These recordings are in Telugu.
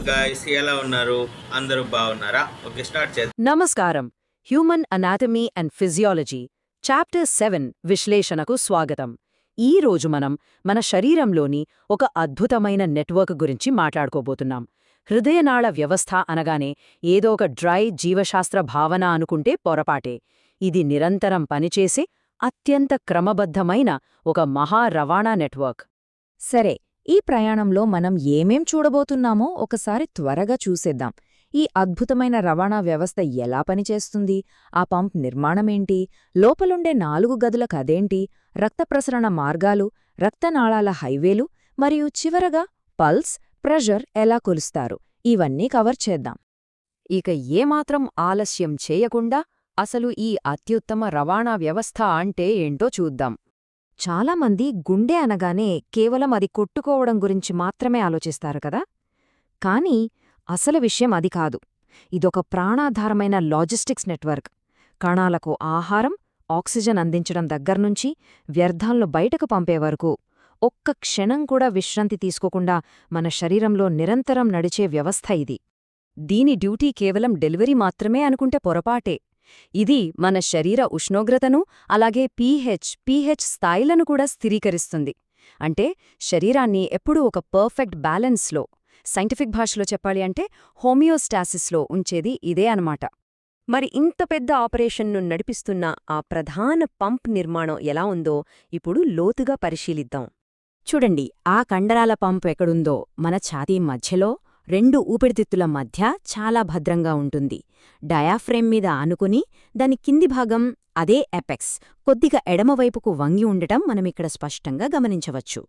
గాయ్స్, ఎలా ఉన్నారు? అందరూ బాగున్నారా? ఓకే, స్టార్ట్ చేద్దాం. నమస్కారం. Human anatomy and physiology chapter 7 విశ్లేషణకు స్వాగతం. ఈ రోజు మనం మన శరీరంలోని ఒక అద్భుతమైన నెట్వర్క్ గురించి మాట్లాడుకోబోతున్నాం. హృదయనాళ వ్యవస్థ అనగానే ఏదో ఒక డ్రై జీవశాస్త్ర భావన అనుకుంటే పొరపాటే. ఇది నిరంతరం పనిచేసే అత్యంత క్రమబద్ధమైన ఒక మహా రవాణా నెట్వర్క్. సరే, ఈ ప్రయాణంలో మనం ఏమేం చూడబోతున్నామో ఒకసారి త్వరగా చూసేద్దాం. ఈ అద్భుతమైన రవాణా వ్యవస్థ ఎలా పనిచేస్తుంది, ఆ పంప్ నిర్మాణమేంటి, లోపలుండే 4 గదుల కదేంటి, రక్త ప్రసరణ మార్గాలు, రక్తనాళాల హైవేలు మరియు చివరగా పల్స్, ప్రెషర్ ఎలా కొలుస్తారు, ఇవన్నీ కవర్ చేద్దాం. ఇక ఏమాత్రం ఆలస్యం చేయకుండా అసలు ఈ అత్యుత్తమ రవాణా వ్యవస్థ అంటే ఏంటో చూద్దాం. చాలామంది గుండె అనగానే కేవలం అది కొట్టుకోవడం గురించి మాత్రమే ఆలోచిస్తారు కదా. కానీ అసలు విషయం అది కాదు. ఇదొక ప్రాణాధారమైన లాజిస్టిక్స్ నెట్వర్క్. కణాలకు ఆహారం, ఆక్సిజన్ అందించడం దగ్గర్నుంచి వ్యర్థాలను బయటకు పంపే వరకు ఒక్క క్షణం కూడా విశ్రాంతి తీసుకోకుండా మన శరీరంలో నిరంతరం నడిచే వ్యవస్థ ఇది. దీని డ్యూటీ కేవలం డెలివరీ మాత్రమే అనుకుంటే పొరపాటే. ఇది మన శరీర ఉష్ణోగ్రతను అలాగే పీహెచ్ స్థాయిలను కూడా స్థిరీకరిస్తుంది. అంటే శరీరాన్ని ఎప్పుడూ ఒక పర్ఫెక్ట్ బ్యాలెన్స్లో, సైంటిఫిక్ భాషలో చెప్పాలి అంటే హోమియోస్టాసిస్లో ఉంచేది ఇదే అనమాట. మరి ఇంత పెద్ద ఆపరేషన్ను నడిపిస్తున్న ఆ ప్రధాన పంప్ నిర్మాణం ఎలా ఉందో ఇప్పుడు లోతుగా పరిశీలిద్దాం. చూడండి, ఆ కండరాల పంపు ఎక్కడుందో మన ఛాతీ మధ్యలో 2 ఊపిరితిత్తుల మధ్య చాలా భద్రంగా ఉంటుంది. డయాఫ్రేమ్ మీద ఆనుకుని దాని కింది భాగం, అదే ఎపెక్స్, కొద్దిగా ఎడమవైపుకు వంగి ఉండటం మనమిక్కడ స్పష్టంగా గమనించవచ్చు.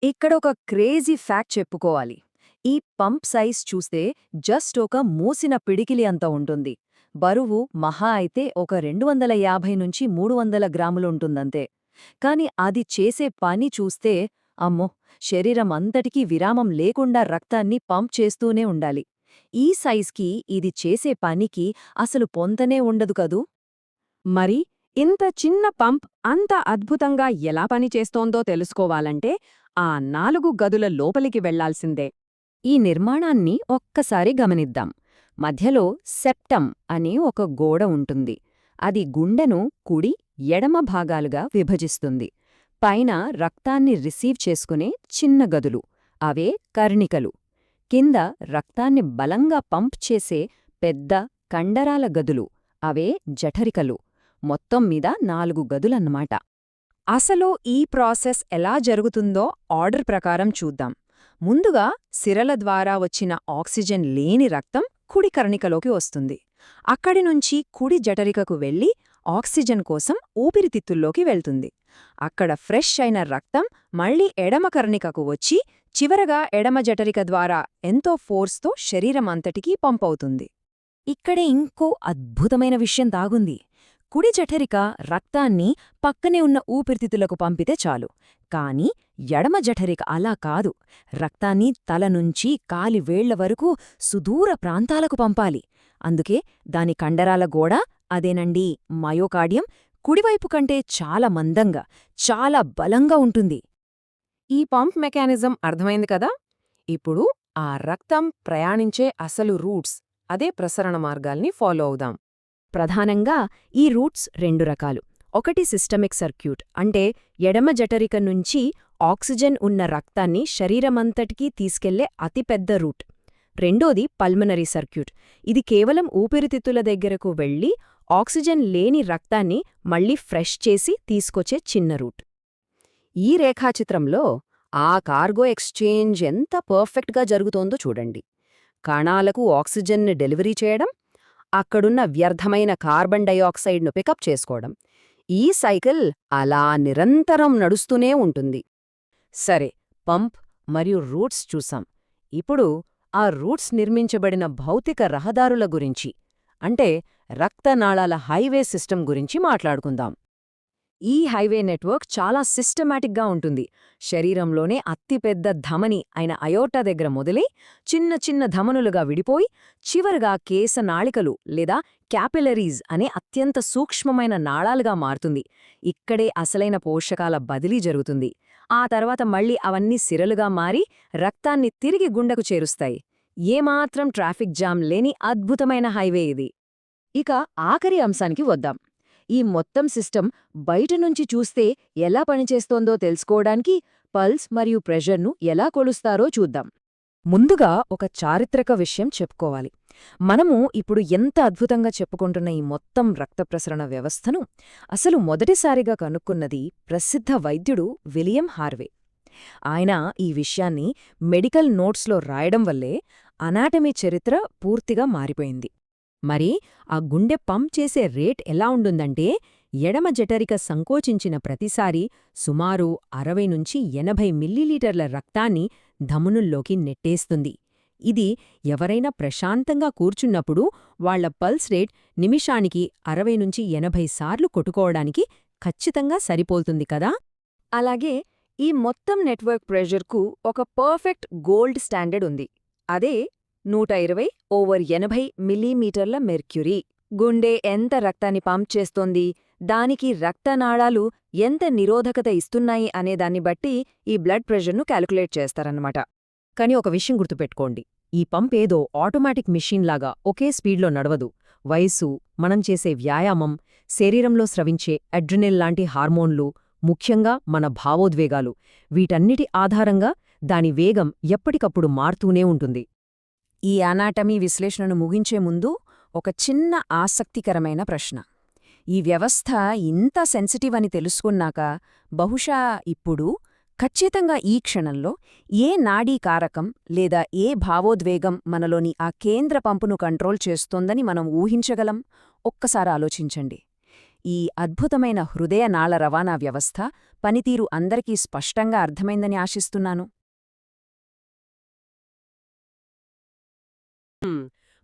ఇక్కడ ఒక క్రేజీ ఫ్యాక్ట్ చెప్పుకోవాలి. ఈ పంప్ సైజ్ చూస్తే జస్ట్ ఒక మూసిన పిడికిలి అంత ఉంటుంది. బరువు మహా అయితే ఒక 250 నుంచి 300 గ్రాములుంటుందంతే. కాని అది చేసే పని చూస్తే అమ్మో, శరీరం అంతటికీ విరామం లేకుండా రక్తాన్ని పంప్ చేస్తూనే ఉండాలి. ఈ సైజ్కి ఇది చేసే పనికి అసలు పొంతనే ఉండదు కదూ. మరి ఇంత చిన్న పంప్ అంత అద్భుతంగా ఎలా పనిచేస్తోందో తెలుసుకోవాలంటే ఆ 4 గదుల లోపలికి వెళ్లాల్సిందే. ఈ నిర్మాణాన్ని ఒక్కసారి గమనిద్దాం. మధ్యలో సెప్టమ్ అని ఒక గోడ ఉంటుంది. అది గుండెను కుడి, ఎడమ భాగాలుగా విభజిస్తుంది. పైన రక్తాన్ని రిసీవ్ చేసుకునే చిన్న గదులు, అవే కర్ణికలు. కింద రక్తాన్ని బలంగా పంప్ చేసే పెద్ద కండరాల గదులు, అవే జఠరికలు. మొత్తం మీద 4 గదులన్నమాట. అసలు ఈ ప్రాసెస్ ఎలా జరుగుతుందో ఆర్డర్ ప్రకారం చూద్దాం. ముందుగా సిరల ద్వారా వచ్చిన ఆక్సిజన్ లేని రక్తం కుడి కర్ణికలోకి వస్తుంది. అక్కడినుంచి కుడి జఠరికకు వెళ్లి ఆక్సిజన్ కోసం ఊపిరితిత్తుల్లోకి వెళ్తుంది. అక్కడ ఫ్రెష్ అయిన రక్తం మళ్లీ ఎడమ కర్ణికకు వచ్చి చివరగా ఎడమ జఠరిక ద్వారా ఎంతో ఫోర్స్తో శరీరమంతటికీ పంపవుతుంది. ఇక్కడే ఇంకో అద్భుతమైన విషయం దాగుంది. కుడి జఠరిక రక్తాన్ని పక్కనే ఉన్న ఊపిరితిత్తులకు పంపితే చాలు. కాని ఎడమ జఠరిక అలా కాదు. రక్తాన్ని తలనుంచి కాలి వేళ్ల వరకు సుదూర ప్రాంతాలకు పంపాలి. అందుకే దాని కండరాల గోడ, అదేనండి మయోకార్డియం, కుడివైపు కంటే చాలా మందంగా, చాలా బలంగా ఉంటుంది. ఈ పంప్ మెకానిజం అర్థమైంది కదా. ఇప్పుడు ఆ రక్తం ప్రయాణించే అసలు రూట్స్, అదే ప్రసరణ మార్గాల్ని ఫాలో అవుదాం. ప్రధానంగా ఈ రూట్స్ 2 రకాలు. ఒకటి సిస్టమిక్ సర్క్యూట్, అంటే ఎడమ జఠరిక నుంచి ఆక్సిజన్ ఉన్న రక్తాన్ని శరీరమంతటికీ తీసుకెళ్లే అతిపెద్ద రూట్. రెండోది పల్మనరీ సర్క్యూట్. ఇది కేవలం ఊపిరితిత్తుల దగ్గరకు వెళ్లి ఆక్సిజన్ లేని రక్తాన్ని మళ్లీ ఫ్రెష్ చేసి తీసుకొచ్చే చిన్న రూట్. ఈ రేఖాచిత్రంలో ఆ కార్గో ఎక్స్చేంజ్ ఎంత పర్ఫెక్ట్గా జరుగుతోందో చూడండి. కణాలకు ఆక్సిజన్ని డెలివరీ చేయడం, అక్కడున్న వ్యర్థమైన కార్బన్ డయాక్సైడ్ను పికప్ చేసుకోవడం. ఈ సైకిల్ అలా నిరంతరం నడుస్తూనే ఉంటుంది. సరే, పంప్ మరియు రూట్స్ చూసాం. ఇప్పుడు ఆ రూట్స్ నిర్మించబడిన భౌతిక రహదారుల గురించి, అంటే రక్తనాళాల హైవే సిస్టమ్ గురించి మాట్లాడుకుందాం. ఈ హైవే నెట్వర్క్ చాలా సిస్టమాటిక్గా ఉంటుంది. శరీరంలోనే అతిపెద్ద ధమని అయిన అయోర్టా దగ్గర మొదలై చిన్న చిన్న ధమనులుగా విడిపోయి చివరగా కేశనాళికలు లేదా క్యాపిలరీస్ అనే అత్యంత సూక్ష్మమైన నాళాలుగా మారుతుంది. ఇక్కడే అసలైన పోషకాల బదిలీ జరుగుతుంది. ఆ తర్వాత మళ్లీ అవన్నీ సిరలుగా మారి రక్తాన్ని తిరిగి గుండెకు చేరుస్తాయి. ఏమాత్రం ట్రాఫిక్ జామ్ లేని అద్భుతమైన హైవే ఇది. ఇక ఆఖరి అంశానికి వద్దాం. ఈ మొత్తం సిస్టమ్ బయటనుంచి చూస్తే ఎలా పనిచేస్తోందో తెలుసుకోవడానికి పల్స్ మరియు ప్రెషర్ను ఎలా కొలుస్తారో చూద్దాం. ముందుగా ఒక చారిత్రక విషయం చెప్పుకోవాలి. మనము ఇప్పుడు ఎంత అద్భుతంగా చెప్పుకుంటున్న ఈ మొత్తం రక్త ప్రసరణ వ్యవస్థను అసలు మొదటిసారిగా కనుక్కున్నది ప్రసిద్ధ వైద్యుడు విలియం హార్వే. ఆయన ఈ విషయాన్ని మెడికల్ నోట్స్లో రాయడం వల్లే అనాటమీ చరిత్ర పూర్తిగా మారిపోయింది. మరి ఆ గుండె పంప్ చేసే రేట్ ఎలా ఉంటుందంటే, ఎడమ జఠరిక సంకోచించిన ప్రతిసారీ సుమారు 60 నుంచి 80 మిల్లీలీటర్ల రక్తాన్ని ధమనుల్లోకి నెట్టేస్తుంది. ఇది ఎవరైనా ప్రశాంతంగా కూర్చున్నప్పుడు వాళ్ల పల్స్ రేట్ నిమిషానికి 60 నుంచి 80 సార్లు కొట్టుకోవడానికి ఖచ్చితంగా సరిపోతుంది కదా. అలాగే ఈ మొత్తం నెట్వర్క్ ప్రెషర్కు ఒక పర్ఫెక్ట్ గోల్డ్ స్టాండర్డ్ ఉంది. అదే 120/80 మిల్లీమీటర్ల మెర్క్యూరీ. గుండె ఎంత రక్తాన్ని పంప్ చేస్తోంది, దానికి రక్తనాళాలు ఎంత నిరోధకత ఇస్తున్నాయి అనేదాన్ని బట్టి ఈ బ్లడ్ ప్రెషర్ను క్యాలిక్యులేట్ చేస్తారన్నమాట. కాని ఒక విషయం గుర్తుపెట్టుకోండి, ఈ పంప్ ఏదో ఆటోమేటిక్ మిషన్లాగా ఒకే స్పీడ్లో నడవదు. వయస్సు, మనం చేసే వ్యాయామం, శరీరంలో స్రవించే అడ్రినల్ లాంటి హార్మోన్లు, ముఖ్యంగా మన భావోద్వేగాలు, వీటన్నిటి ఆధారంగా దాని వేగం ఎప్పటికప్పుడు మారుతూనే ఉంటుంది. ఈ అనాటమీ విశ్లేషణను ముగించే ముందు ఒక చిన్న ఆసక్తికరమైన ప్రశ్న. ఈ వ్యవస్థ ఇంత సెన్సిటివ్ అని తెలుసుకున్నాక బహుశా ఇప్పుడు ఖచ్చితంగా ఈ క్షణంలో ఏ నాడీ కారకం లేదా ఏ భావోద్వేగం మనలోని ఆ కేంద్ర పంపును కంట్రోల్ చేస్తోందని మనం ఊహించగలం? ఒక్కసారి ఆలోచించండి. ఈ అద్భుతమైన హృదయనాళ రవాణా వ్యవస్థ పనితీరు అందరికీ స్పష్టంగా అర్థమైందని ఆశిస్తున్నాను.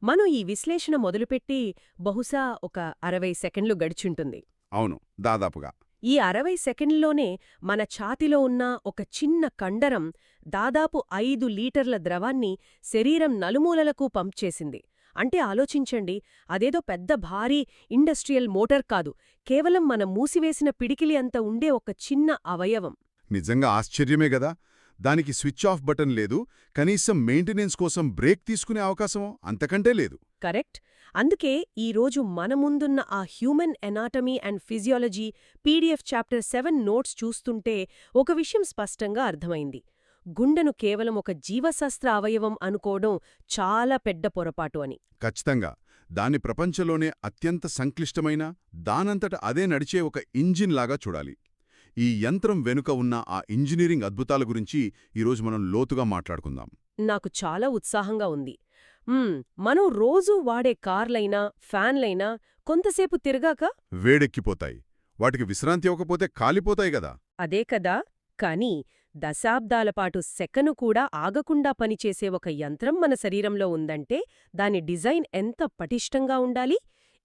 మనం ఈ విశ్లేషణ మొదలుపెట్టి బహుశా ఒక 60 సెకండ్లు గడిచుంటుంది. అవును, దాదాపుగా. ఈ 60 సెకండ్లోనే మన ఛాతిలో ఉన్న ఒక చిన్న కండరం దాదాపు 5 లీటర్ల ద్రవాన్ని శరీరం నలుమూలలకు పంప్ చేసింది. అంటే ఆలోచించండి, అదేదో పెద్ద భారీ ఇండస్ట్రియల్ మోటార్ కాదు, కేవలం మన మూసివేసిన పిడికిలి అంత ఉండే ఒక చిన్న అవయవం. నిజంగా ఆశ్చర్యమే గదా. దానికి స్విచ్ ఆఫ్ బటన్ లేదు, కనీసం మెయింటెనెన్స్ కోసం బ్రేక్ తీసుకునే అవకాశమో అంతకంటే లేదు. కరెక్ట్. అందుకే ఈరోజు మన ముందున్న ఆ human anatomy and physiology PDF chapter 7 notes చూస్తుంటే ఒక విషయం స్పష్టంగా అర్థమైంది. గుండెను కేవలం ఒక జీవశాస్త్ర అవయవం అనుకోవడం చాలా పెద్ద పొరపాటు అని. ఖచ్చితంగా. దాన్ని ప్రపంచంలోనే అత్యంత సంక్లిష్టమైన, దానంతట అదే నడిచే ఒక ఇంజిన్ లాగా చూడాలి. ఈ యంత్రం వెనుక ఉన్న ఆ ఇంజనీరింగ్ అద్భుతాల గురించి ఈరోజు మనం లోతుగా మాట్లాడుకుందాం. నాకు చాలా ఉత్సాహంగా ఉంది. మనం రోజూ వాడే కార్లైనా ఫ్యాన్లైనా కొంతసేపు తిరగాక వేడెక్కిపోతాయి. వాటికి విశ్రాంతి ఇవ్వకపోతే కాలిపోతాయి గదా. అదే కదా. కానీ దశాబ్దాలపాటు సెకను కూడా ఆగకుండా పనిచేసే ఒక యంత్రం మన శరీరంలో ఉందంటే దాని డిజైన్ ఎంత పటిష్టంగా ఉండాలి.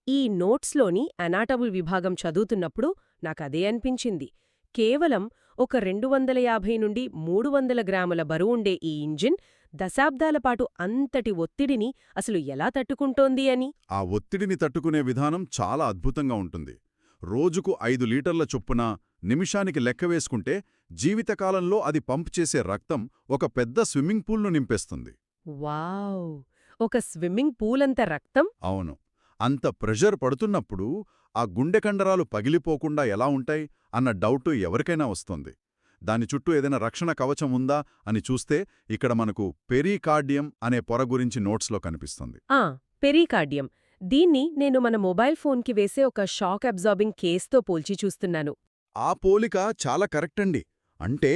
ఈ నోట్స్లోని అనాటమీ విభాగం చదువుతున్నప్పుడు నాకదే అనిపించింది. కేవలం ఒక 250 నుండి 300 గ్రాముల బరువుండే ఈ ఇంజిన్ దశాబ్దాలపాటు అంతటి ఒత్తిడిని అసలు ఎలా తట్టుకుంటోంది అని. ఆ ఒత్తిడిని తట్టుకునే విధానం చాలా అద్భుతంగా ఉంటుంది. రోజుకు 5 లీటర్ల చొప్పున నిమిషానికి లెక్కవేసుకుంటే జీవితకాలంలో అది పంప్ చేసే రక్తం ఒక పెద్ద స్విమ్మింగ్ పూల్ను నింపేస్తుంది. వావ్! ఒక స్విమ్మింగ్ పూలంత రక్తం? అవును. అంత ప్రెషర్ పడుతున్నప్పుడు ఆ గుండె కండరాలు పగిలిపోకుండా ఎలా ఉంటాయి అన్న డౌటు ఎవరికైనా వస్తుంది. దాని చుట్టూ ఏదైనా రక్షణ కవచం ఉందా అని చూస్తే ఇక్కడ మనకు పెరికార్డియం అనే పొర గురించి నోట్స్లో కనిపిస్తుంది. పెరికార్డియం. దీన్ని నేను మన మొబైల్ ఫోన్కి వేసే ఒక షాక్ అబ్జార్బింగ్ కేస్తో పోల్చి చూస్తున్నాను. ఆ పోలిక చాలా కరెక్టండి. అంటే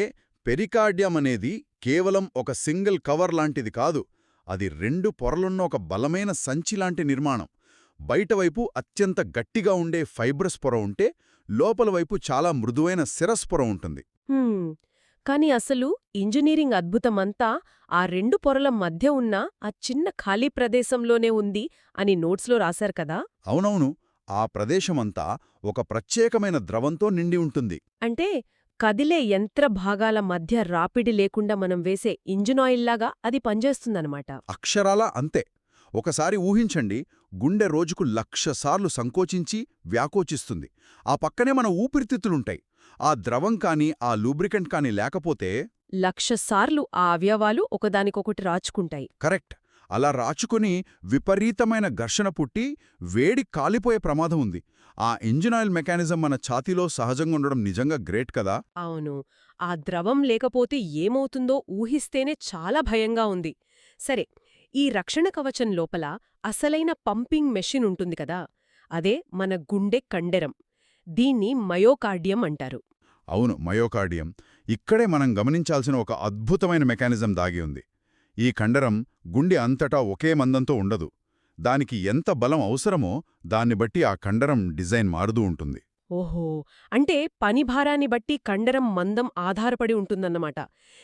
పెరికార్డియం అనేది కేవలం ఒక సింగిల్ కవర్ లాంటిది కాదు. అది 2 పొరలున్న ఒక బలమైన సంచిలాంటి నిర్మాణం. బయటవైపు అత్యంత గట్టిగా ఉండే ఫైబ్రస్ పొర ఉంటే, లోపలవైపు చాలా మృదువైన సిరస్ పొర ఉంటుంది. కాని అసలు ఇంజనీరింగ్ అద్భుతమంతా ఆ 2 పొరల మధ్య ఉన్న ఆ చిన్న ఖాళీ ప్రదేశంలోనే ఉంది అని నోట్స్లో రాశారు కదా. అవునవును. ఆ ప్రదేశమంతా ఒక ప్రత్యేకమైన ద్రవంతో నిండి ఉంటుంది. అంటే కదిలే యంత్ర భాగాల మధ్య రాపిడి లేకుండా మనం వేసే ఇంజినాయిల్లాగా అది పనిచేస్తుందన్నమాట. అక్షరాలా అంతే. ఒకసారి ఊహించండి, గుండె రోజుకు 1,00,000 సార్లు సంకోచించి వ్యాకోచిస్తుంది. ఆ పక్కనే మన ఊపిరితిత్తులుంటాయి. ఆ ద్రవం కానీ ఆ లూబ్రికెంట్ కానీ లేకపోతే 1,00,000 సార్లు ఆ అవయవాలు ఒకదానికొకటి రాచుకుంటాయి. కరెక్ట్. అలా రాచుకుని విపరీతమైన ఘర్షణ పుట్టి వేడి కాలిపోయే ప్రమాదం ఉంది. ఆ ఇంజిన్ ఆయిల్ మెకానిజం మన ఛాతీలో సహజంగా ఉండడం నిజంగా గ్రేట్ కదా. అవును. ఆ ద్రవం లేకపోతే ఏమవుతుందో ఊహిస్తేనే చాలా భయంగా ఉంది. సరే, ఈ రక్షణ కవచం లోపల అసలైన పంపింగ్ మెషిన్ ఉంటుంది కదా, అదే మన గుండె కండరం. దీన్ని మయోకార్డియం అంటారు. అవును, మయోకార్డియం. ఇక్కడే మనం గమనించాల్సిన ఒక అద్భుతమైన మెకానిజం దాగి ఉంది. ఈ కండరం గుండె అంతటా ఒకే మందంతో ఉండదు. దానికి ఎంత బలం అవసరమో దాన్ని బట్టి ఆ కండరం డిజైన్ మారుతూ ఉంటుంది. ఓహో, అంటే పనిభారాన్ని బట్టి కండరం మందం ఆధారపడి ఉంటుందన్నమాట.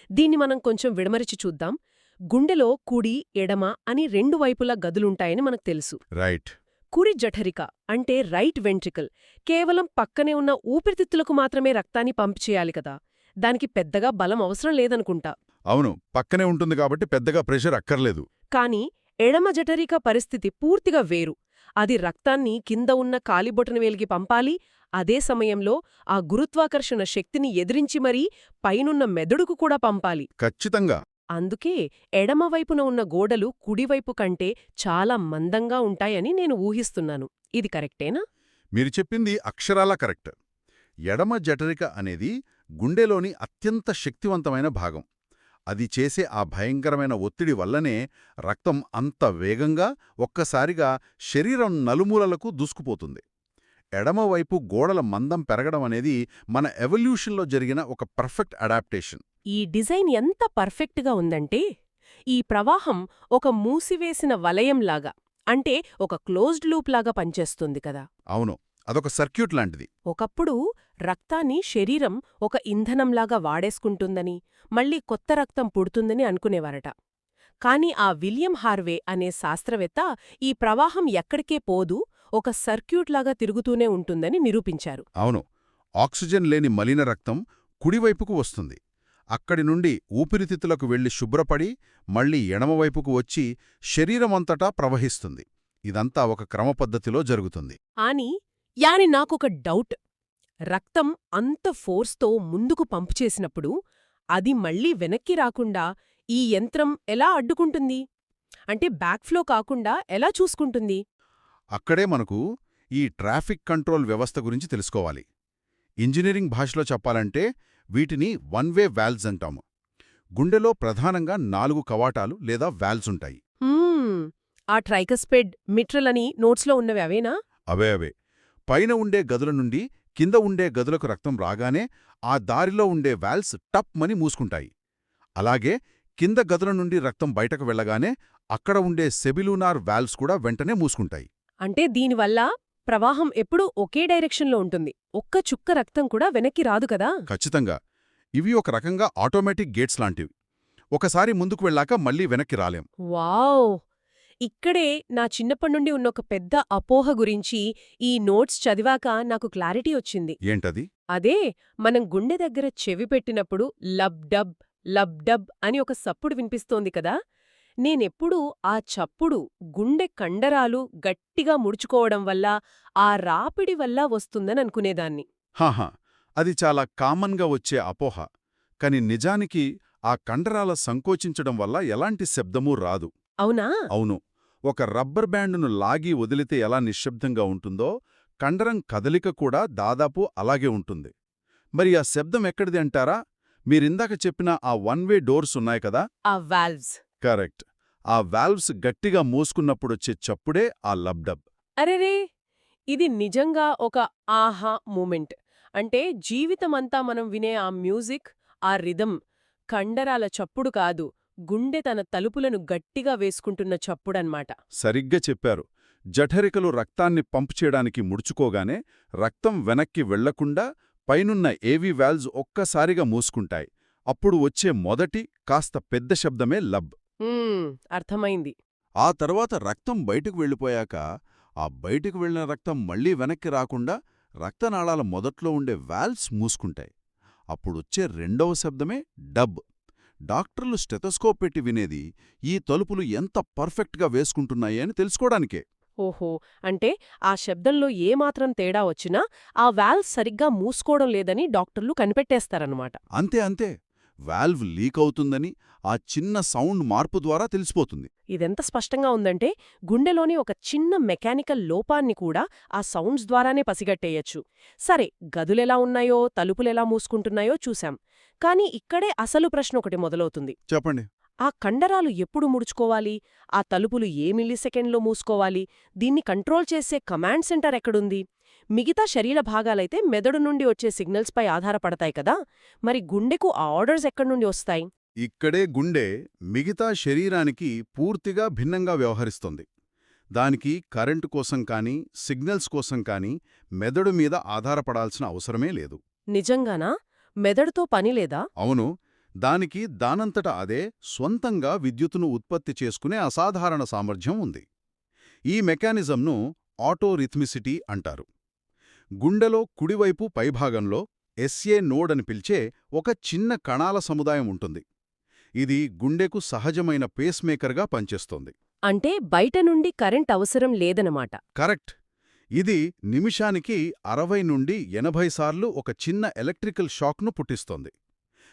దీన్ని మనం కొంచెం విడమరిచి చూద్దాం. గుండెలో కుడి, ఎడమ అని రెండు వైపులా గదులుంటాయని మనకు తెలుసు. రైట్. కుడి జఠరిక అంటే రైట్ వెంట్రికల్ కేవలం పక్కనే ఉన్న ఊపిరితిత్తులకు మాత్రమే రక్తాన్ని పంప్ చేయాలి కదా. దానికి పెద్దగా బలం అవసరం లేదనుకుంటా. అవును, పక్కనే ఉంటుంది కాబట్టి పెద్దగా ప్రెషర్ అక్కర్లేదు. కాని ఎడమ జఠరిక పరిస్థితి పూర్తిగా వేరు. అది రక్తాన్ని కింద ఉన్న కాలిబొటన వేలికి పంపాలి. అదే సమయంలో ఆ గురుత్వాకర్షణ శక్తిని ఎదిరించి మరీ పైనున్న మెదడుకు కూడా పంపాలి. ఖచ్చితంగా. అందుకే ఎడమవైపున ఉన్న గోడలు కుడివైపు కంటే చాలా మందంగా ఉంటాయని నేను ఊహిస్తున్నాను. ఇది కరెక్టేనా? మీరు చెప్పింది అక్షరాలా కరెక్ట్. ఎడమ జఠరిక అనేది గుండెలోని అత్యంత శక్తివంతమైన భాగం. అది చేసే ఆ భయంకరమైన ఒత్తిడి వల్లనే రక్తం అంత వేగంగా ఒక్కసారిగా శరీరం నలుమూలలకు దూసుకుపోతుంది. ఎడమవైపు గోడల మందం పెరగడం అనేది మన ఎవల్యూషన్లో జరిగిన ఒక పర్ఫెక్ట్ అడాప్టేషన్. ఈ డిజైన్ ఎంత పర్ఫెక్ట్గా ఉందంటే, ఈ ప్రవాహం ఒక మూసివేసిన వలయంలాగా, అంటే ఒక క్లోజ్డ్ లూప్ లాగా పనిచేస్తుంది కదా. అవును, అదొక సర్క్యూట్ లాంటిది. ఒకప్పుడు రక్తాన్ని శరీరం ఒక ఇంధనంలాగా వాడేసుకుంటుందని, మళ్ళీ కొత్త రక్తం పుడుతుందని అనుకునేవారట. కాని ఆ విలియం హార్వే అనే శాస్త్రవేత్త ఈ ప్రవాహం ఎక్కడికే పోదు, ఒక సర్క్యూట్లాగా తిరుగుతూనే ఉంటుందని నిరూపించారు. అవును, ఆక్సిజన్ లేని మలిన రక్తం కుడివైపుకు వస్తుంది. అక్కడి నుండి ఊపిరితిత్తులకు వెళ్లి శుభ్రపడి మళ్లీ ఎడమవైపుకు వచ్చి శరీరమంతటా ప్రవహిస్తుంది. ఇదంతా ఒక క్రమపద్ధతిలో జరుగుతుంది. యాని నాకొక డౌట్. రక్తం అంత ఫోర్స్తో ముందుకు పంపు చేసినప్పుడు అది మళ్ళీ వెనక్కి రాకుండా ఈ యంత్రం ఎలా అడ్డుకుంటుంది? అంటే బ్యాక్ఫ్లో కాకుండా ఎలా చూసుకుంటుంది? అక్కడే మనకు ఈ ట్రాఫిక్ కంట్రోల్ వ్యవస్థ గురించి తెలుసుకోవాలి. ఇంజనీరింగ్ భాషలో చెప్పాలంటే వీటిని వన్ వే వాల్వ్స్ అంటాము. గుండెలో ప్రధానంగా 4 కవాటాలు లేదా వాల్వ్స్ ఉంటాయి. ఆ ట్రైకస్పెడ్, మిట్రల్ అని నోట్స్లో ఉన్నవి అవేనా? అవే. పైన ఉండే గదుల నుండి కింద ఉండే గదులకు రక్తం రాగానే ఆ దారిలో ఉండే వాల్వ్స్ టప్ మని మూసుకుంటాయి. అలాగే కింద గదుల నుండి రక్తం బయటకు వెళ్లగానే అక్కడ ఉండే సెబిలూనార్ వాల్వ్స్ కూడా వెంటనే మూసుకుంటాయి. అంటే దీనివల్ల ప్రవాహం ఎప్పుడూ ఒకే డైరెక్షన్లో ఉంటుంది. ఒక్క చుక్క రక్తం కూడా వెనక్కి రాదు కదా. ఖచ్చితంగా. ఇవి ఒక రకంగా ఆటోమేటిక్ గేట్స్ లాంటివి. ఒకసారి ముందుకు వెళ్ళాక మళ్ళీ వెనక్కి రాలేం. వావ్! ఇక్కడే నా చిన్నప్పటినుండి ఉన్నొక పెద్ద అపోహ గురించి ఈ నోట్స్ చదివాక నాకు క్లారిటీ వచ్చింది. ఏంటది? అదే, మనం గుండె దగ్గర చెవి పెట్టినప్పుడు లబ్ డబ్ లబ్ డబ్ అని ఒక సప్పుడు వినిపిస్తోంది కదా. నేనెప్పుడూ ఆ చప్పుడు గుండె కండరాలు గట్టిగా ముడుచుకోవడం వల్ల, ఆ రాపిడి వల్ల వస్తుందననుకునేదాన్ని. హాహా, అది చాలా కామన్గా వచ్చే అపోహ. కాని నిజానికి ఆ కండరాల సంకోచించడం వల్ల ఎలాంటి శబ్దమూ రాదు. అవునా? అవును. ఒక రబ్బర్ బ్యాండును లాగి వదిలితే ఎలా నిశ్శబ్దంగా ఉంటుందో కండరం కదలిక కూడా దాదాపు అలాగే ఉంటుంది. మరి ఆ శబ్దం ఎక్కడిది అంటారా? మీరిందాక చెప్పిన ఆ వన్ వే డోర్స్ ఉన్నాయి కదా, ఆ వాల్వ్స్. కరెక్ట్. ఆ వాల్వ్స్ గట్టిగా మూసుకున్నప్పుడొచ్చే చప్పుడే ఆ లబ్డబ్. అరెరే! ఇది నిజంగా ఒక ఆహా మూమెంట్. అంటే జీవితమంతా మనం వినే ఆ మ్యూజిక్, ఆ రిథం కండరాల చప్పుడు కాదు, గుండె తన తలుపులను గట్టిగా వేసుకుంటున్న చప్పుడన్మాట. సరిగ్గా చెప్పారు. జఠరికలు రక్తాన్ని పంప్ చేయడానికి ముడుచుకోగానే రక్తం వెనక్కి వెళ్లకుండా పైనున్న ఏవీ వాల్వ్స్ ఒక్కసారిగా మూసుకుంటాయి. అప్పుడు వచ్చే మొదటి కాస్త పెద్ద శబ్దమే లబ్. అర్థమైంది. ఆ తర్వాత రక్తం బయటకు వెళ్ళిపోయాక ఆ బయటకు వెళ్లిన రక్తం మళ్లీ వెనక్కి రాకుండా రక్తనాళాల మొదట్లో ఉండే వాల్వ్స్ మూసుకుంటాయి. అప్పుడొచ్చే రెండవ శబ్దమే డబ్. డాక్టర్లు స్టెథోస్కోప్ పెట్టి వినేది ఈ తలుపులు ఎంత పర్ఫెక్ట్గా వేసుకుంటున్నాయి అని తెలుసుకోవడానికే. ఓహో, అంటే ఆ శబ్దంలో ఏమాత్రం తేడా వచ్చినా ఆ వాల్వ్స్ సరిగ్గా మూసుకోవడం లేదని డాక్టర్లు కనిపెట్టేస్తారన్నమాట. అంతే. వాల్వ్ లీక్ అవుతుందని ఆ చిన్న సౌండ్ మార్పు ద్వారా తెలిసిపోతుంది. ఇదెంత స్పష్టంగా ఉందంటే గుండెలోని ఒక చిన్న మెకానికల్ లోపాన్ని కూడా ఆ సౌండ్స్ ద్వారానే పసిగట్టేయచ్చు. సరే, గదులెలా ఉన్నాయో తలుపులెలా మూసుకుంటున్నాయో చూశాం. కానీ ఇక్కడే అసలు ప్రశ్న ఒకటి మొదలవుతుంది. చెప్పండి. ఆ కండరాలు ఎప్పుడు ముడుచుకోవాలి? ఆ తలుపులు ఏ మిల్లీసెకండ్లో మూసుకోవాలి? దీన్ని కంట్రోల్ చేసే కమాండ్ సెంటర్ ఎక్కడుంది? మిగతా శరీర భాగాలైతే మెదడు నుండి వచ్చే సిగ్నల్స్పై ఆధారపడతాయి కదా, మరి గుండెకు ఆ ఆర్డర్స్ ఎక్కడి నుండి వస్తాయి? ఇక్కడే గుండె మిగతా శరీరానికి పూర్తిగా భిన్నంగా వ్యవహరిస్తుంది. దానికి కరెంటు కోసం కానీ సిగ్నల్స్ కోసం కానీ మెదడు మీద ఆధారపడాల్సిన అవసరమే లేదు. నిజంగానా? మెదడుతో పనిలేదా? అవును, దానికి దానంతట అదే స్వంతంగా విద్యుత్తును ఉత్పత్తి చేసుకునే అసాధారణ సామర్థ్యం ఉంది. ఈ మెకానిజంను ఆటోరిథ్మిసిటీ అంటారు. గుండెలో కుడివైపు పైభాగంలో ఎస్ఏ నోడ్ అని పిలిచే ఒక చిన్న కణాల సముదాయం ఉంటుంది. ఇది గుండెకు సహజమైన పేస్మేకర్గా పనిచేస్తోంది. అంటే బయట నుండి కరెంట్ అవసరం లేదనమాట. కరెక్ట్. ఇది నిమిషానికి 60 నుండి 80 సార్లు ఒక చిన్న ఎలక్ట్రికల్ షాక్ను పుట్టిస్తోంది.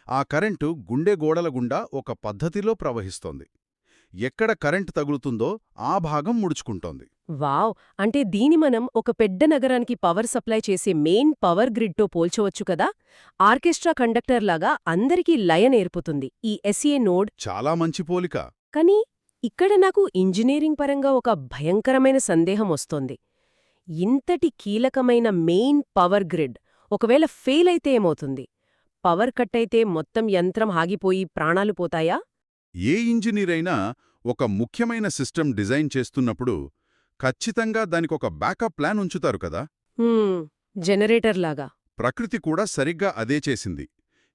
ఆ కరెంటు గుండె గోడల గుండా ఒక పద్ధతిలో ప్రవహిస్తోంది. ఎక్కడ కరెంటు తగులుతుందో ఆ భాగం ముడుచుకుంటోంది. వావ్! అంటే దీని మనం ఒక పెద్ద నగరానికి పవర్ సప్లై చేసే మెయిన్ పవర్ గ్రిడ్తో పోల్చవచ్చు కదా. ఆర్కెస్ట్రా కండక్టర్లాగా అందరికీ లయ నేర్పుతుంది ఈ ఎస్ఏ నోడ్. చాలా మంచి పోలిక. కానీ ఇక్కడ నాకు ఇంజనీరింగ్ పరంగా ఒక భయంకరమైన సందేహం వస్తోంది. ఇంతటి కీలకమైన మెయిన్ పవర్ గ్రిడ్ ఒకవేళ ఫెయిల్ అయితే ఏమవుతుంది? పవర్ కట్ అయితే మొత్తం యంత్రం ఆగిపోయి ప్రాణాలు పోతాయా? ఏ ఇంజనీరైనా ఒక ముఖ్యమైన సిస్టమ్ డిజైన్ చేస్తున్నప్పుడు ఖచ్చితంగా దానికొక బ్యాకప్ ప్లాన్ ఉంచుతారు కదా. జనరేటర్లాగా. ప్రకృతి కూడా సరిగ్గా అదే చేసింది.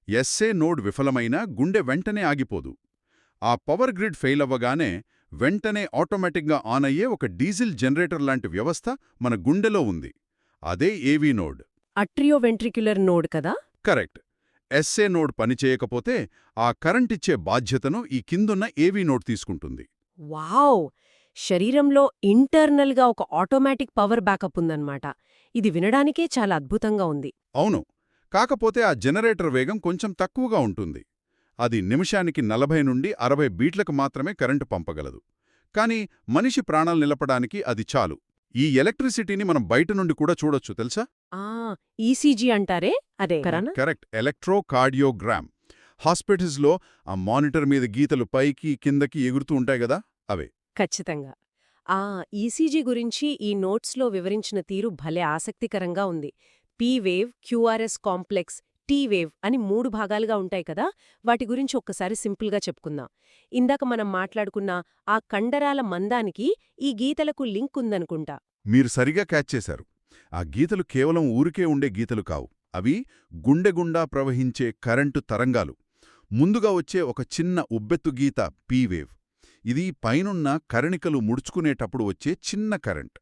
ఎస్ఏ నోడ్ విఫలమైనా గుండె వెంటనే ఆగిపోదు. ఆ పవర్ గ్రిడ్ ఫెయిల్ అవ్వగానే వెంటనే ఆటోమేటిక్గా ఆన్ అయ్యే ఒక డీజిల్ జనరేటర్ లాంటి వ్యవస్థ మన గుండెలో ఉంది. అదే ఏవీ నోడ్. అట్రియోవెంట్రిక్యులర్ నోడ్ కదా. కరెక్ట్. ఎస్ఏ నోడ్ పనిచేయకపోతే ఆ కరెంటిచ్చే బాధ్యతను ఈ కిందున్న ఏవీ నోడ్ తీసుకుంటుంది. వావ్! శరీరంలో ఇంటర్నల్గా ఒక ఆటోమేటిక్ పవర్ బ్యాకప్ ఉందన్నమాట. ఇది వినడానికే చాలా అద్భుతంగా ఉంది. అవును, కాకపోతే ఆ జనరేటర్ వేగం కొంచెం తక్కువగా ఉంటుంది. అది నిమిషానికి 40 నుండి 60 బీట్లకు మాత్రమే కరెంటు పంపగలదు. కానీ మనిషి ప్రాణాలు నిలపడానికి అది చాలు. ఈ ఎలక్ట్రిసిటీని మనం బయట నుండి కూడా చూడొచ్చు తెలుసా. ఈసీజీ అంటారే అదే కరెనా? కరెక్ట్. ఎలక్ట్రోకార్డియోగ్రామ్. హాస్పిటల్స్లో ఆ మానిటర్ మీద గీతలు పైకి కిందకి ఎగురుతూ ఉంటాయి గదా, అవే. ఖచ్చితంగా. ఈసీజీ గురించి ఈ నోట్స్లో వివరించిన తీరు భలే ఆసక్తికరంగా ఉంది. పీ-వేవ్, క్యూఆర్ఎస్ కాంప్లెక్స్, టీ-వేవ్ అని 3 భాగాలుగా ఉంటాయి కదా. వాటి గురించి ఒక్కసారి సింపుల్గా చెప్పుకుందాం. ఇందాక మనం మాట్లాడుకున్న ఆ కండరాల మందానికి ఈ గీతలకు లింక్ ఉందనుకుంటా. మీరు సరిగా క్యాచ్ చేశారు. ఆ గీతలు కేవలం ఊరికే ఉండే గీతలు కావు. అవి గుండె గుండా ప్రవహించే కరెంటు తరంగాలు. ముందుగా వచ్చే ఒక చిన్న ఉబ్బెత్తు గీత పీ-వేవ్. ఇది పైనున్న కరణికలు ముడుచుకునేటప్పుడు వచ్చే చిన్న కరెంట్.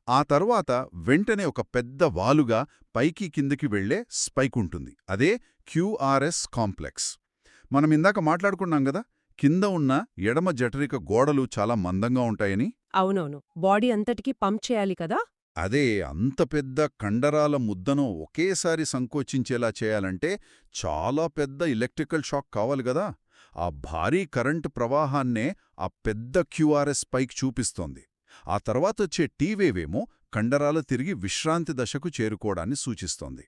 ఆ తర్వాత వెంటనే ఒక పెద్ద వాలుగా పైకి కిందికి వెళ్లే స్పైక్ ఉంటుంది. అదే క్యూఆర్ఎస్ కాంప్లెక్స్. మనమిందాక మాట్లాడుకున్నాం గదా, కింద ఉన్న ఎడమ జఠరిక గోడలు చాలా మందంగా ఉంటాయని. అవునవును, బాడీ అంతటికీ పంప్ చేయాలి కదా. అదే అంత పెద్ద కండరాల ముద్దను ఒకేసారి సంకోచించేలా చేయాలంటే చాలా పెద్ద ఎలక్ట్రికల్ షాక్ కావాలి గదా. ఆ భారీ కరెంటు ప్రవాహాన్నే ఆ పెద్ద క్యూఆర్ఎస్ స్పైక్ చూపిస్తోంది. ఆ తర్వాతొచ్చే టీ-వేవేమో కండరాలు తిరిగి విశ్రాంతి దశకు చేరుకోవడాన్ని సూచిస్తోంది.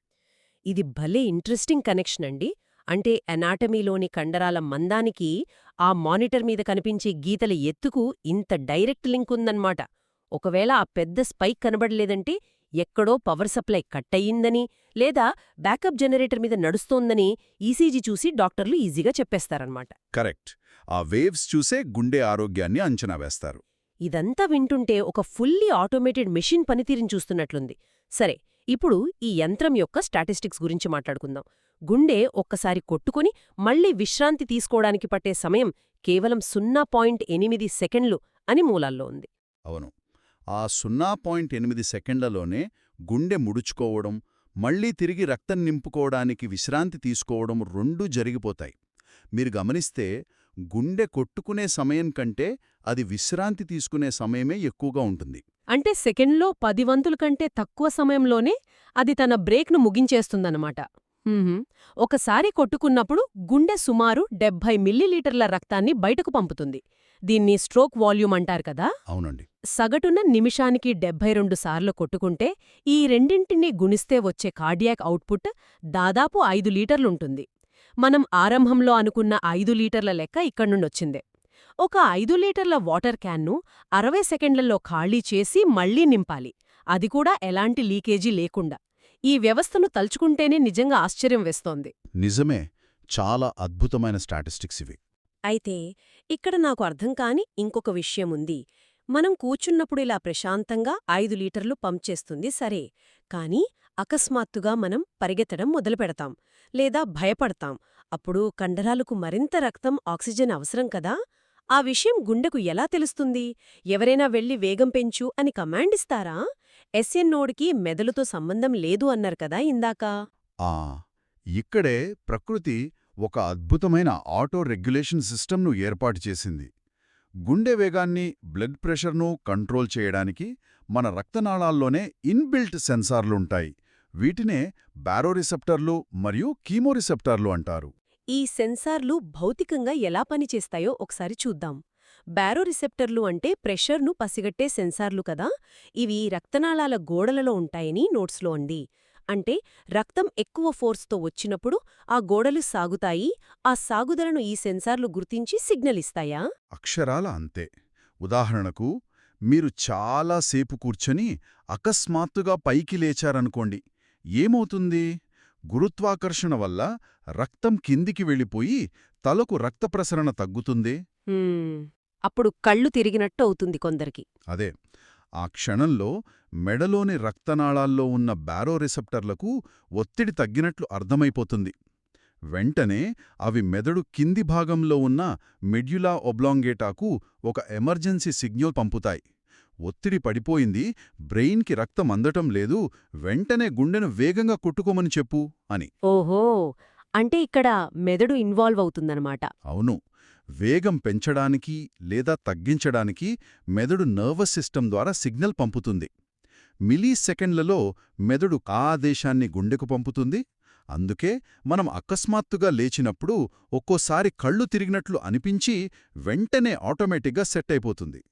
ఇది భలే ఇంట్రెస్టింగ్ కనెక్షన్ అండి. అంటే ఎనాటమీలోని కండరాల మందానికి ఆ మానిటర్ మీద కనిపించే గీతల ఎత్తుకు ఇంత డైరెక్ట్ లింక్ ఉందన్నమాట. ఒకవేళ ఆ పెద్ద స్పైక్ కనబడలేదంటే ఎక్కడో పవర్ సప్లై కట్టయిందని లేదా బ్యాకప్ జనరేటర్ మీద నడుస్తోందని ఈసీజీ చూసి డాక్టర్లు ఈజీగా చెప్పేస్తారన్నమాట. కరెక్ట్. ఆ వేవ్స్ చూసే గుండె ఆరోగ్యాన్ని అంచనా వేస్తారు. ఇదంతా వింటుంటే ఒక ఫుల్లీ ఆటోమేటెడ్ మెషిన్ పనితీరుని చూస్తున్నట్లుంది. సరే, ఇప్పుడు ఈ యంత్రం యొక్క స్టాటిస్టిక్స్ గురించి మాట్లాడుకుందాం. గుండె ఒక్కసారి కొట్టుకుని మళ్లీ విశ్రాంతి తీసుకోవడానికి పట్టే సమయం కేవలం 0.8 సెకండ్లు అని మూలాల్లో ఉంది. అవును, ఆ 0.8 సెకండ్లలోనే గుండె ముడుచుకోవడం, మళ్లీ తిరిగి రక్తం నింపుకోవడానికి విశ్రాంతి తీసుకోవడం రెండూ జరిగిపోతాయి. మీరు గమనిస్తే గుండె కొట్టుకునే సమయం కంటే అది విశ్రాంతి తీసుకునే సమయమే ఎక్కువగా ఉంటుంది. అంటే సెకండ్లో 10 వంతుల కంటే తక్కువ సమయంలోనే అది తన బ్రేక్ను ముగించేస్తుందన్నమాట. ఒకసారి కొట్టుకున్నప్పుడు గుండె సుమారు 70 మిల్లీలీటర్ల రక్తాన్ని బయటకు పంపుతుంది. దీన్ని స్ట్రోక్ వాల్యూమ్ అంటారు కదా. అవునండి. సగటున నిమిషానికి 72 సార్లు కొట్టుకుంటే ఈ రెండింటినీ గుణిస్తే వచ్చే కార్డియాక్ అవుట్పుట్ దాదాపు 5 లీటర్లుంటుంది. మనం ఆరంభంలో అనుకున్న 5 లీటర్ల లెక్క ఇక్కడ్నుండొచ్చిందే. ఒక 5 లీటర్ల వాటర్ క్యాన్ను 60 సెకండ్లలో ఖాళీ చేసి మళ్లీ నింపాలి, అది కూడా ఎలాంటి లీకేజీ లేకుండా. ఈ వ్యవస్థను తలుచుకుంటేనే నిజంగా ఆశ్చర్యం వేస్తోంది. నిజమే. చాలా అద్భుతమైన స్టాటిస్టిక్స్ ఇవి. అయితే ఇక్కడ నాకు అర్థం కాని ఇంకొక విషయముంది. మనం కూర్చున్నప్పుడు ఇలా ప్రశాంతంగా 5 లీటర్లు పంప్ చేస్తుంది సరే, కానీ అకస్మాత్తుగా మనం పరిగెత్తడం మొదలుపెడతాం లేదా భయపడతాం. అప్పుడు కండరాలకు మరింత రక్తం, ఆక్సిజన్ అవసరం కదా. ఆ విషయం గుండెకు ఎలా తెలుస్తుంది? ఎవరైనా వెళ్లి వేగం పెంచు అని కమాండ్ ఇస్తారా? ఎస్ఎన్ నోడ్కి మెదడుతో సంబంధం లేదు అన్నారు కదా ఇందాక. ఆ ఇక్కడే ప్రకృతి ఒక అద్భుతమైన ఆటో రెగ్యులేషన్ సిస్టమ్ను ఏర్పాటు చేసింది. గుండె వేగాన్ని, బ్లడ్ ప్రెషర్ను కంట్రోల్ చేయడానికి మన రక్తనాళాల్లోనే ఇన్బిల్ట్ సెన్సార్లుంటాయి. వీటినే బారోరిసెప్టర్లు మరియు కీమోరిసెప్టర్లు అంటారు. ఈ సెన్సార్లు భౌతికంగా ఎలా పనిచేస్తాయో ఒకసారి చూద్దాం. బారోరిసెప్టర్లు అంటే ప్రెషర్ను పసిగట్టే సెన్సార్లు కదా. ఇవి రక్తనాళాల గోడలలో ఉంటాయని నోట్స్లో ఉంది. అంటే రక్తం ఎక్కువ ఫోర్స్తో వచ్చినప్పుడు ఆ గోడలు సాగుతాయి. ఆ సాగుదలను ఈ సెన్సార్లు గుర్తించి సిగ్నల్ ఇస్తాయా? అక్షరాల అంతే. ఉదాహరణకు, మీరు చాలాసేపు కూర్చొని అకస్మాత్తుగా పైకి లేచారనుకోండి, ఏమవుతుంది? గురుత్వాకర్షణ వల్ల రక్తం కిందికి వెళ్ళిపోయి తలకు రక్త ప్రసరణ తగ్గుతుందే. అప్పుడు కళ్ళు తిరిగినట్టు అవుతుంది కొందరికి. అదే. ఆ క్షణంలో మెడలోని రక్తనాళాల్లో ఉన్న బారోరిసెప్టర్లకు ఒత్తిడి తగ్గినట్లు అర్థమైపోతుంది. వెంటనే అవి మెదడు కింది భాగంలో ఉన్న మెడ్యులా ఒబ్లాంగేటాకు ఒక ఎమర్జెన్సీ సిగ్నల్ పంపుతాయి. ఒత్తిడి పడిపోయింది, బ్రెయిన్కి రక్తం అందటం లేదు, వెంటనే గుండెను వేగంగా కొట్టుకోమని చెప్పు అని. ఓహో, అంటే ఇక్కడ మెదడు ఇన్వాల్వ్ అవుతుందన్నమాట. అవును. వేగం పెంచడానికి లేదా తగ్గించడానికి మెదడు నర్వస్ సిస్టమ్ ద్వారా సిగ్నల్ పంపుతుంది. మిలీసెకండ్లలో మెదడు ఆ ఆదేశాన్ని గుండెకు పంపుతుంది. అందుకే మనం అకస్మాత్తుగా లేచినప్పుడు ఒక్కోసారి కళ్ళు తిరిగినట్లు అనిపించి వెంటనే ఆటోమేటిక్గా సెట్ అయిపోతుంది.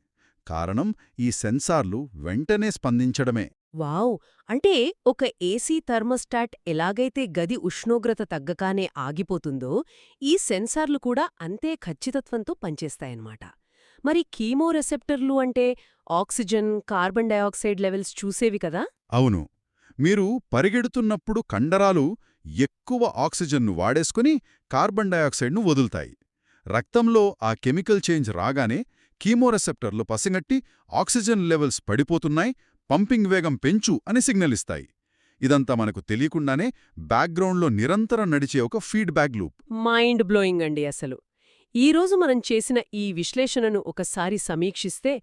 కారణం ఈ సెన్సార్లు వెంటనే స్పందించడమే. వావ్! అంటే ఒక ఏసీ థర్మోస్టాట్ ఎలాగైతే గది ఉష్ణోగ్రత తగ్గగానే ఆగిపోతుందో, ఈ సెన్సార్లు కూడా అంతే ఖచ్చితత్వంతో పనిచేస్తాయన్నమాట. మరి కీమోరెసెప్టర్లు అంటే ఆక్సిజన్, కార్బన్ డయాక్సైడ్ లెవెల్స్ చూసేవి కదా? అవును. మీరు పరిగెడుతున్నప్పుడు కండరాలు ఎక్కువ ఆక్సిజన్ను వాడేసుకుని కార్బన్ డయాక్సైడ్ను వదులుతాయి. రక్తంలో ఆ కెమికల్ చేంజ్ రాగానే కీమోరెసెప్టర్లు పసిగట్టి ఆక్సిజన్ లెవెల్స్ పడిపోతున్నాయి, పంపింగ్ వేగం పెంచు అని సిగ్నల్ ఇస్తాయి. ఇదంతా మనకు తెలియకుండానే బ్యాక్గ్రౌండ్లో నిరంతరం నడిచే ఒక ఫీడ్బ్యాక్ లూప్. మైండ్ బ్లోయింగ్ అండి అసలు. ఈరోజు మనం చేసిన ఈ విశ్లేషణను ఒకసారి సమీక్షిస్తే,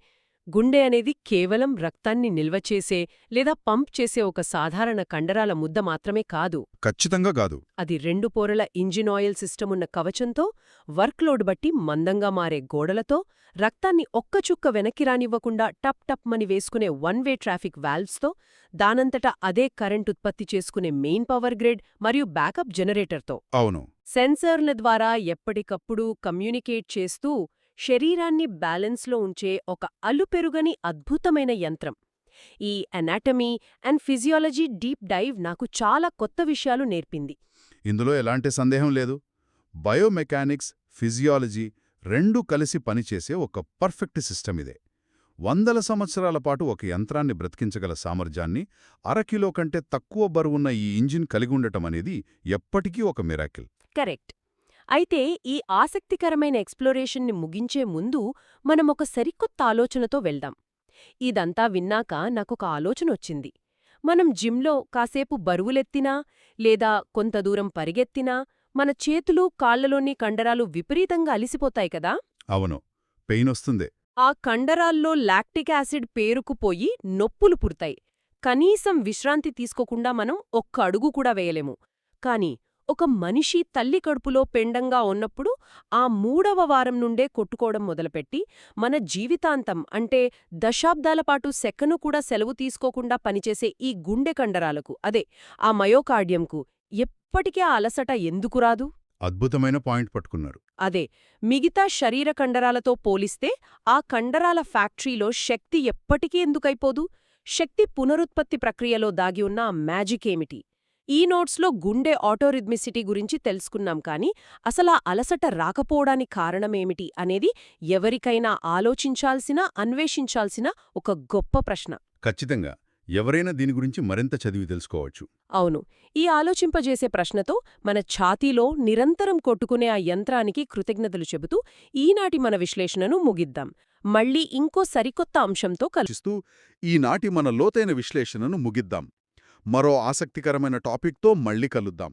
గుండె అనేది కేవలం రక్తాన్ని నిల్వచేసే లేదా పంప్ చేసే ఒక సాధారణ కండరాల ముద్ద మాత్రమే కాదు. ఖచ్చితంగా కాదు. అది 2 పొరల ఇంజిన్ ఆయిల్ సిస్టమున్న కవచంతో, వర్క్లోడ్ బట్టి మందంగా మారే గోడలతో, రక్తాన్ని ఒక్క చుక్క వెనక్కి రానివ్వకుండా టప్ టప్ మని వేసుకునే వన్-వే ట్రాఫిక్ వాల్వ్స్తో, దానంతటా అదే కరెంట్ ఉత్పత్తి చేసుకునే మెయిన్ పవర్ గ్రిడ్ మరియు బ్యాకప్ జనరేటర్తో, అవును, సెన్సర్ల ద్వారా ఎప్పటికప్పుడు కమ్యూనికేట్ చేస్తూ శరీరాన్ని బ్యాలెన్స్లో ఉంచే ఒక అలుపెరుగని అద్భుతమైన యంత్రం. ఈ anatomy and physiology deep dive నాకు చాలా కొత్త విషయాలు నేర్పింది. ఇందులో ఎలాంటి సందేహం లేదు. బయోమెకానిక్స్, ఫిజియాలజీ రెండూ కలిసి పనిచేసే ఒక పర్ఫెక్ట్ సిస్టమ్ ఇదే. 100 సంవత్సరాల పాటు ఒక యంత్రాన్ని బ్రతికించగల సామర్థ్యాన్ని 1/2 కిలో కంటే తక్కువ బరువున్న ఈ ఇంజిన్ కలిగుండటమనేది ఎప్పటికీ ఒక మిరాకిల్. కరెక్ట్. అయితే ఈ ఆసక్తికరమైన ఎక్స్ప్లోరేషన్ని ముగించే ముందు మనం ఒక సరికొత్త ఆలోచనతో వెళ్దాం. ఇదంతా విన్నాక నాకొక ఆలోచనొచ్చింది. మనం జిమ్లో కాసేపు బరువులెత్తినా లేదా కొంత దూరం పరిగెత్తినా మన చేతులు, కాళ్లలోని కండరాలు విపరీతంగా అలిసిపోతాయి కదా. అవును, పెయినొస్తుంది. ఆ కండరాల్లో లాక్టిక్ యాసిడ్ పేరుకుపోయి నొప్పులు పుడతాయి. కనీసం విశ్రాంతి తీసుకోకుండా మనం ఒక్క అడుగు కూడా వేయలేము. కాని ఒక మనిషి తల్లి కడుపులో పెండంగా ఉన్నప్పుడు ఆ 3వ వారం నుండే కొట్టుకోవడం మొదలుపెట్టి మన జీవితాంతం అంటే దశాబ్దాలపాటు సెకను కూడా సెలవు తీసుకోకుండా పనిచేసే ఈ గుండె కండరాలకు, అదే ఆ మయోకార్డియంకు ఎప్పటికీ ఆ అలసట ఎందుకు రాదు? అద్భుతమైన పాయింట్ పట్టుకున్నారు. అదే, మిగతా శరీర కండరాలతో పోలిస్తే ఆ కండరాల ఫ్యాక్టరీలో శక్తి ఎప్పటికీ ఎందుకైపోదు? శక్తి పునరుత్పత్తి ప్రక్రియలో దాగి ఉన్న ఆ మ్యాజిక్ ఏమిటి? ఈ నోట్స్లో గుండె ఆటోరిథ్మిసిటీ గురించి తెలుసుకున్నాం కానీ అసలా అలసట రాకపోవడానికి కారణమేమిటి అనేది ఎవరికైనా ఆలోచించాల్సిన, అన్వేషించాల్సిన ఒక గొప్ప ప్రశ్న. ఖచ్చితంగా ఎవరైనా దీని గురించి మరింత చదివి తెలుసుకోవచ్చు. అవును, ఈ ఆలోచింపజేసే ప్రశ్నతో మన ఛాతీలో నిరంతరం కొట్టుకునే ఆ యంత్రానికి కృతజ్ఞతలు చెబుతూ ఈనాటి మన విశ్లేషణను ముగిద్దాం. మళ్ళీ ఇంకో సరికొత్త అంశంతో ఆలోచిస్తూ ఈనాటి మన లోతైన విశ్లేషణను ముగిద్దాం. మరో ఆసక్తికరమైన టాపిక్తో మళ్ళీ కలుద్దాం.